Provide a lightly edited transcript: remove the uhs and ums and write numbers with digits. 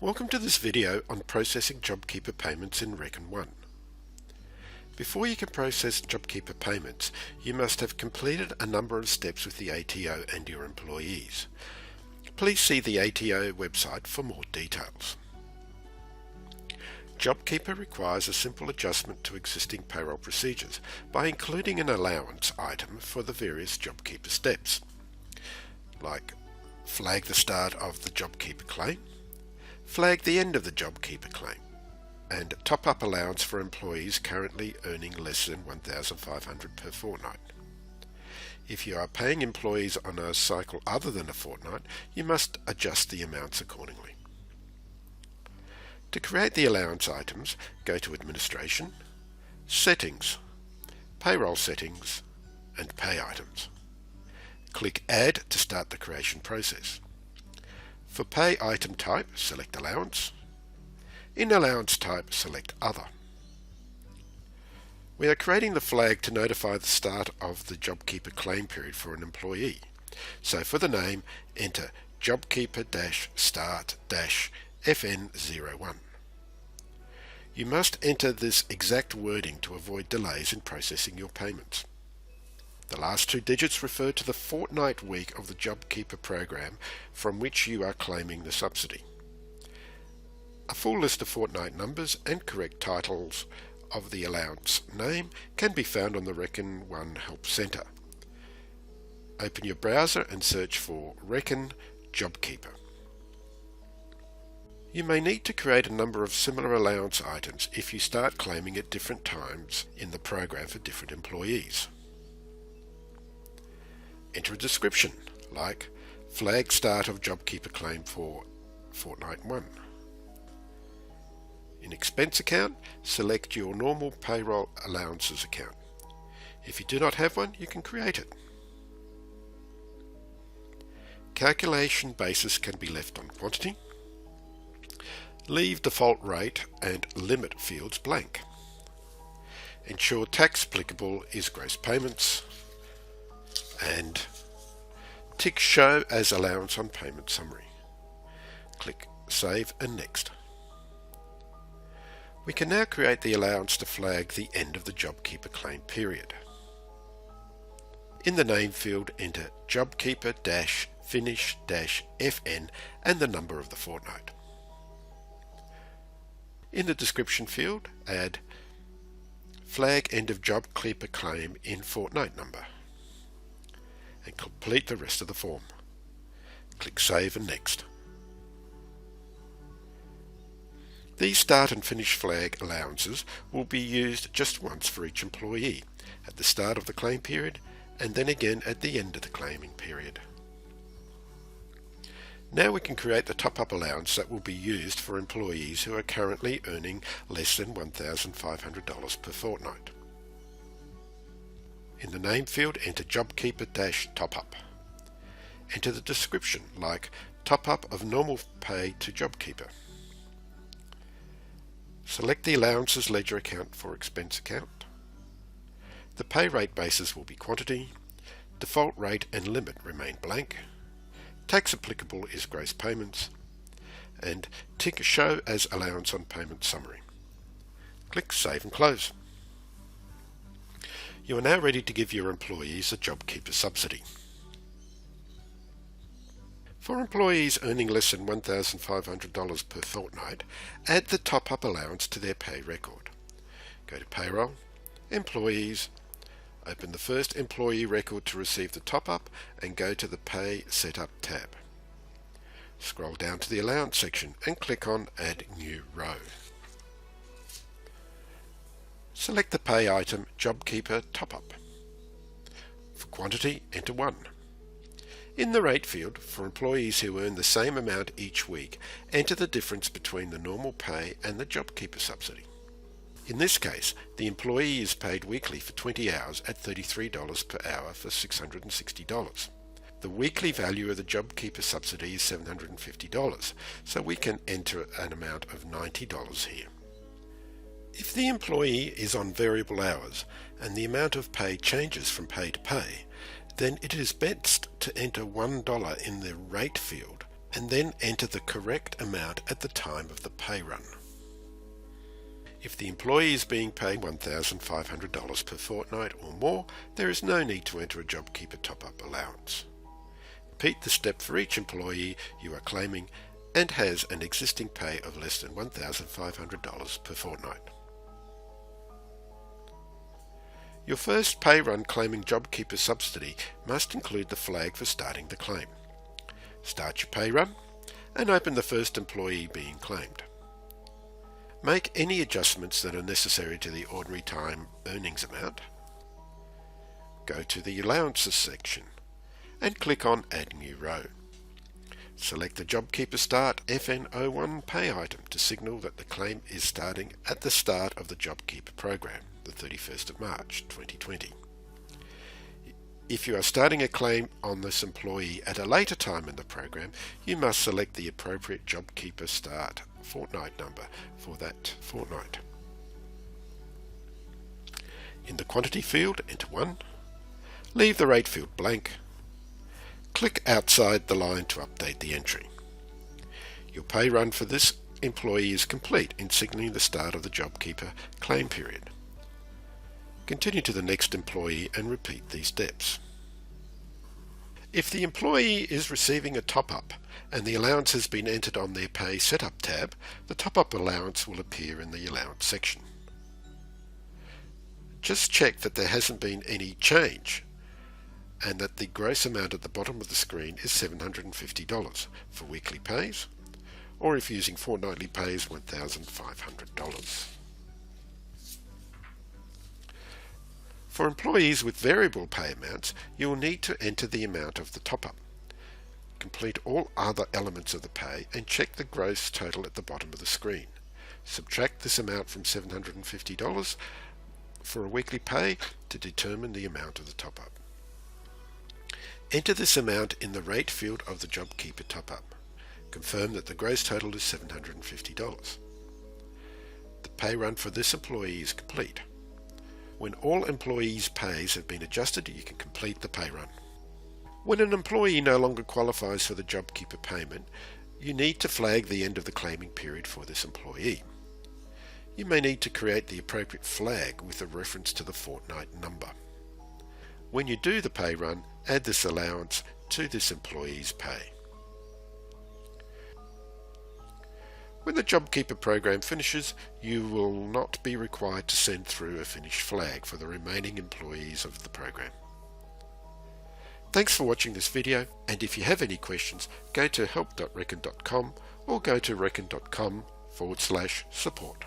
Welcome to this video on processing JobKeeper payments in Reckon 1. Before you can process JobKeeper payments, you must have completed a number of steps with the ATO and your employees. Please see the ATO website for more details. JobKeeper requires a simple adjustment to existing payroll procedures by including an allowance item for the various JobKeeper steps, like flag the start of the JobKeeper claim, flag the end of the JobKeeper claim, and top-up allowance for employees currently earning less than $1,500 per fortnight. If you are paying employees on a cycle other than a fortnight, you must adjust the amounts accordingly. To create the allowance items, go to Administration, Settings, Payroll Settings, and Pay Items. Click Add to start the creation process. For pay item type, select Allowance. In Allowance type, select Other. We are creating the flag to notify the start of the JobKeeper claim period for an employee. So for the name, enter JobKeeper-start-FN01. You must enter this exact wording to avoid delays in processing your payments. The last two digits refer to the fortnight week of the JobKeeper program from which you are claiming the subsidy. A full list of fortnight numbers and correct titles of the allowance name can be found on the Reckon 1 Help Centre. Open your browser and search for Reckon JobKeeper. You may need to create a number of similar allowance items if you start claiming at different times in the program for different employees. Enter a description, like flag start of JobKeeper claim for fortnight 1. In expense account, select your normal payroll allowances account. If you do not have one, you can create it. Calculation basis can be left on quantity. Leave default rate and limit fields blank. Ensure tax applicable is gross payments, and tick Show as Allowance on Payment Summary. Click Save and Next. We can now create the allowance to flag the end of the JobKeeper claim period. In the name field, enter JobKeeper-finish-FN and the number of the fortnight. In the description field, add flag end of JobKeeper claim in fortnight number, and complete the rest of the form. Click Save and Next. These start and finish flag allowances will be used just once for each employee, at the start of the claim period and then again at the end of the claiming period. Now we can create the top-up allowance that will be used for employees who are currently earning less than $1,500 per fortnight. In the name field, enter JobKeeper-top-up. Enter the description, like top-up of normal pay to JobKeeper. Select the allowances ledger account for expense account. The pay rate basis will be quantity. Default rate and limit remain blank. Tax applicable is gross payments, and tick Show as Allowance on Payment Summary. Click Save and Close. You are now ready to give your employees a JobKeeper subsidy. For employees earning less than $1,500 per fortnight, add the top-up allowance to their pay record. Go to Payroll, Employees, open the first employee record to receive the top-up and go to the Pay Setup tab. Scroll down to the Allowance section and click on Add New Row. Select the pay item JobKeeper Top-Up. For quantity, enter 1. In the rate field, for employees who earn the same amount each week, enter the difference between the normal pay and the JobKeeper subsidy. In this case, the employee is paid weekly for 20 hours at $33 per hour for $660. The weekly value of the JobKeeper subsidy is $750, so we can enter an amount of $90 here. If the employee is on variable hours and the amount of pay changes from pay to pay, then it is best to enter $1 in the rate field and then enter the correct amount at the time of the pay run. If the employee is being paid $1,500 per fortnight or more, there is no need to enter a JobKeeper top-up allowance. Repeat the step for each employee you are claiming and has an existing pay of less than $1,500 per fortnight. Your first pay run claiming JobKeeper subsidy must include the flag for starting the claim. Start your pay run and open the first employee being claimed. Make any adjustments that are necessary to the ordinary time earnings amount. Go to the allowances section and click on Add New Row. Select the JobKeeper Start FN01 pay item to signal that the claim is starting at the start of the JobKeeper program, the 31st of March 2020. If you are starting a claim on this employee at a later time in the program, you must select the appropriate JobKeeper Start fortnight number for that fortnight. In the quantity field, enter 1. Leave the rate field blank. Click outside the line to update the entry. Your pay run for this employee is complete in signaling the start of the JobKeeper claim period. Continue to the next employee and repeat these steps. If the employee is receiving a top-up and the allowance has been entered on their Pay Setup tab, the top-up allowance will appear in the allowance section. Just check that there hasn't been any change and that the gross amount at the bottom of the screen is $750 for weekly pays, or if using fortnightly pays, $1,500. For employees with variable pay amounts, you will need to enter the amount of the top-up. Complete all other elements of the pay and check the gross total at the bottom of the screen. Subtract this amount from $750 for a weekly pay to determine the amount of the top-up. Enter this amount in the rate field of the JobKeeper top-up. Confirm that the gross total is $750. The pay run for this employee is complete. When all employees' pays have been adjusted, you can complete the pay run. When an employee no longer qualifies for the JobKeeper payment, you need to flag the end of the claiming period for this employee. You may need to create the appropriate flag with a reference to the fortnight number. When you do the pay run, add this allowance to this employee's pay. When the JobKeeper program finishes, you will not be required to send through a finished flag for the remaining employees of the program. Thanks for watching this video, and if you have any questions, go to help.reckon.com or go to reckon.com/support.